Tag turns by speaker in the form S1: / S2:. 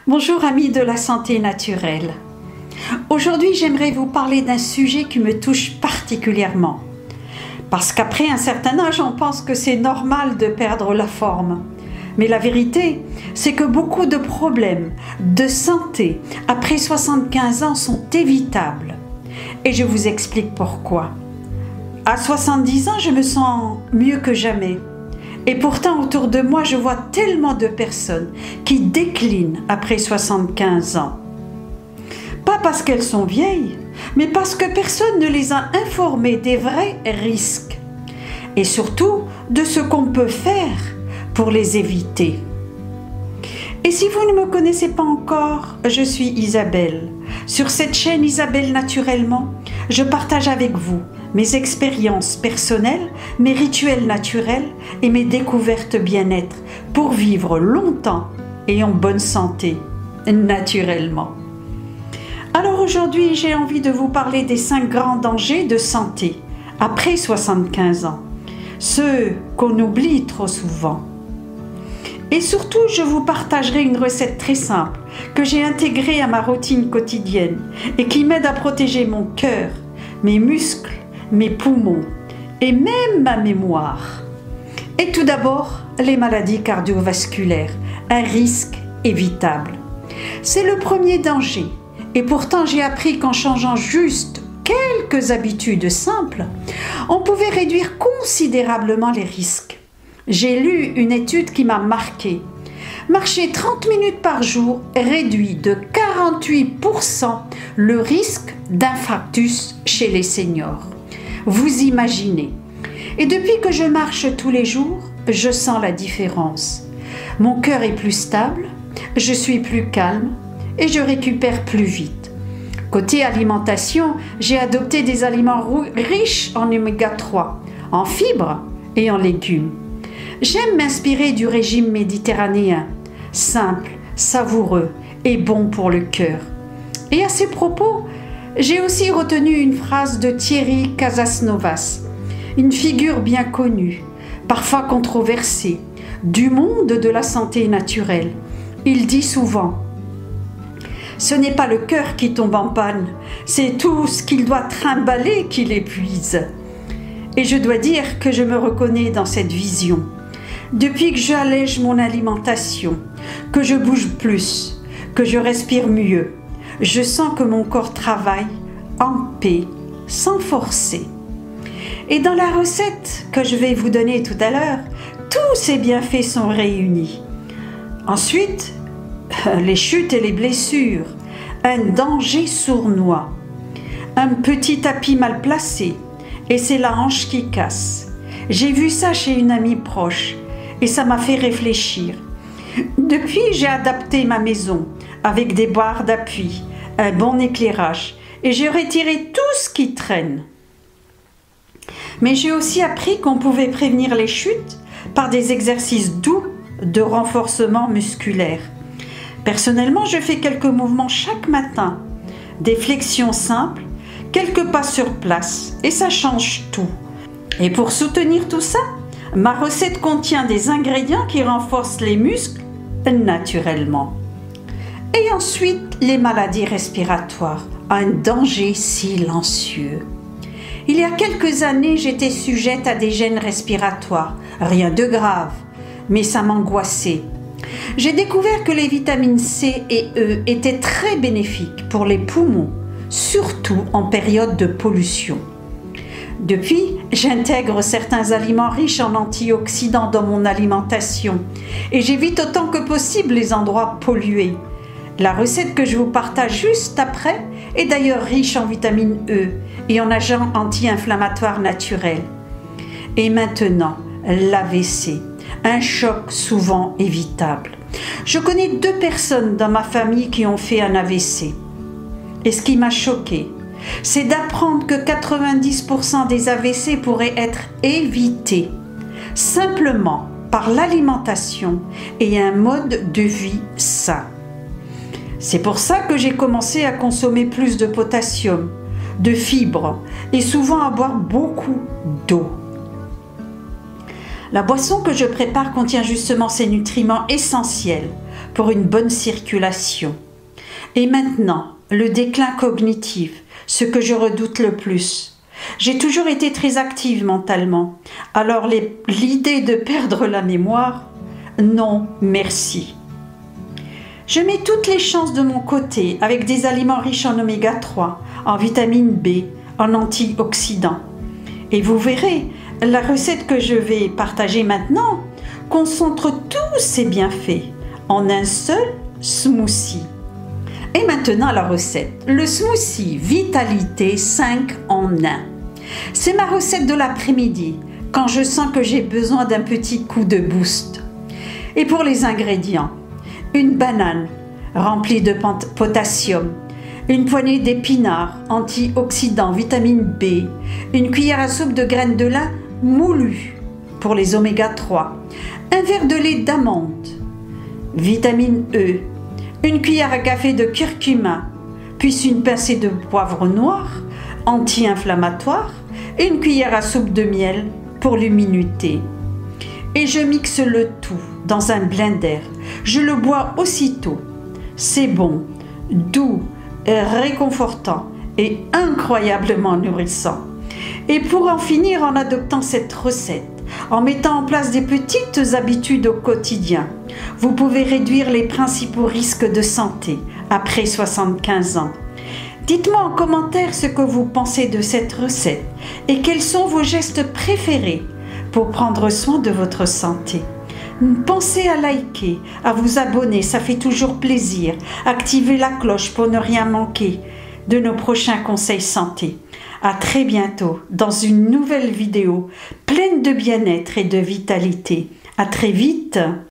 S1: Bonjour amis de la santé naturelle. Aujourd'hui, j'aimerais vous parler d'un sujet qui me touche particulièrement. Parce qu'après un certain âge, on pense que c'est normal de perdre la forme. Mais la vérité, c'est que beaucoup de problèmes de santé après 75 ans sont évitables. Et je vous explique pourquoi. À 70 ans, je me sens mieux que jamais. Et pourtant, autour de moi, je vois tellement de personnes qui déclinent après 75 ans. Pas parce qu'elles sont vieilles, mais parce que personne ne les a informées des vrais risques. Et surtout, de ce qu'on peut faire pour les éviter. Et si vous ne me connaissez pas encore, je suis Isabelle. Sur cette chaîne Isabelle Naturellement, je partage avec vous mes expériences personnelles, mes rituels naturels et mes découvertes bien-être pour vivre longtemps et en bonne santé, naturellement. Alors aujourd'hui, j'ai envie de vous parler des 5 grands dangers de santé après 75 ans, ceux qu'on oublie trop souvent. Et surtout, je vous partagerai une recette très simple que j'ai intégrée à ma routine quotidienne et qui m'aide à protéger mon cœur, mes muscles, mes poumons et même ma mémoire. Et tout d'abord, les maladies cardiovasculaires, un risque évitable. C'est le premier danger. Et pourtant, j'ai appris qu'en changeant juste quelques habitudes simples, on pouvait réduire considérablement les risques. J'ai lu une étude qui m'a marquée. Marcher 30 minutes par jour réduit de 48% le risque d'infarctus chez les seniors. Vous imaginez. Et depuis que je marche tous les jours, je sens la différence. Mon cœur est plus stable, je suis plus calme et je récupère plus vite. Côté alimentation, j'ai adopté des aliments riches en oméga 3, en fibres et en légumes. J'aime m'inspirer du régime méditerranéen, simple, savoureux et bon pour le cœur. Et à ces propos, j'ai aussi retenu une phrase de Thierry Casasnovas, une figure bien connue, parfois controversée, du monde de la santé naturelle. Il dit souvent « Ce n'est pas le cœur qui tombe en panne, c'est tout ce qu'il doit trimballer qui l'épuise. » Et je dois dire que je me reconnais dans cette vision. Depuis que j'allège mon alimentation, que je bouge plus, que je respire mieux, je sens que mon corps travaille en paix, sans forcer. Et dans la recette que je vais vous donner tout à l'heure, tous ces bienfaits sont réunis. Ensuite, les chutes et les blessures, un danger sournois, un petit tapis mal placé, et c'est la hanche qui casse. J'ai vu ça chez une amie proche, et ça m'a fait réfléchir. Depuis, j'ai adapté ma maison avec des barres d'appui, un bon éclairage et j'ai retiré tout ce qui traîne. Mais j'ai aussi appris qu'on pouvait prévenir les chutes par des exercices doux de renforcement musculaire. Personnellement, je fais quelques mouvements chaque matin, des flexions simples, quelques pas sur place et ça change tout. Et pour soutenir tout ça, ma recette contient des ingrédients qui renforcent les muscles naturellement. Et ensuite, les maladies respiratoires, un danger silencieux. Il y a quelques années, j'étais sujette à des gènes respiratoires, rien de grave, mais ça m'angoissait. J'ai découvert que les vitamines C et E étaient très bénéfiques pour les poumons, surtout en période de pollution. Depuis, j'intègre certains aliments riches en antioxydants dans mon alimentation et j'évite autant que possible les endroits pollués. La recette que je vous partage juste après est d'ailleurs riche en vitamine E et en agents anti-inflammatoires naturels. Et maintenant, l'AVC, un choc souvent évitable. Je connais 2 personnes dans ma famille qui ont fait un AVC. Et ce qui m'a choquée, c'est d'apprendre que 90% des AVC pourraient être évités simplement par l'alimentation et un mode de vie sain. C'est pour ça que j'ai commencé à consommer plus de potassium, de fibres et souvent à boire beaucoup d'eau. La boisson que je prépare contient justement ces nutriments essentiels pour une bonne circulation. Et maintenant, le déclin cognitif, ce que je redoute le plus. J'ai toujours été très active mentalement, alors l'idée de perdre la mémoire, non merci. Je mets toutes les chances de mon côté avec des aliments riches en oméga 3, en vitamine B, en antioxydants. Et vous verrez, la recette que je vais partager maintenant concentre tous ces bienfaits en un seul smoothie. Et maintenant la recette, le smoothie Vitalité 5 en 1. C'est ma recette de l'après-midi, quand je sens que j'ai besoin d'un petit coup de boost. Et pour les ingrédients, une banane remplie de potassium, une poignée d'épinards, antioxydants, vitamine B, une cuillère à soupe de graines de lin moulues pour les oméga 3, un verre de lait d'amande, vitamine E, une cuillère à café de curcuma, puis une pincée de poivre noir, anti-inflammatoire, et une cuillère à soupe de miel pour l'humidité. Et je mixe le tout dans un blender. Je le bois aussitôt. C'est bon, doux, réconfortant et incroyablement nourrissant. Et pour en finir en adoptant cette recette, en mettant en place des petites habitudes au quotidien, vous pouvez réduire les principaux risques de santé après 75 ans. Dites-moi en commentaire ce que vous pensez de cette recette et quels sont vos gestes préférés pour prendre soin de votre santé. Pensez à liker, à vous abonner, ça fait toujours plaisir. Activez la cloche pour ne rien manquer de nos prochains conseils santé. À très bientôt dans une nouvelle vidéo pleine de bien-être et de vitalité. À très vite.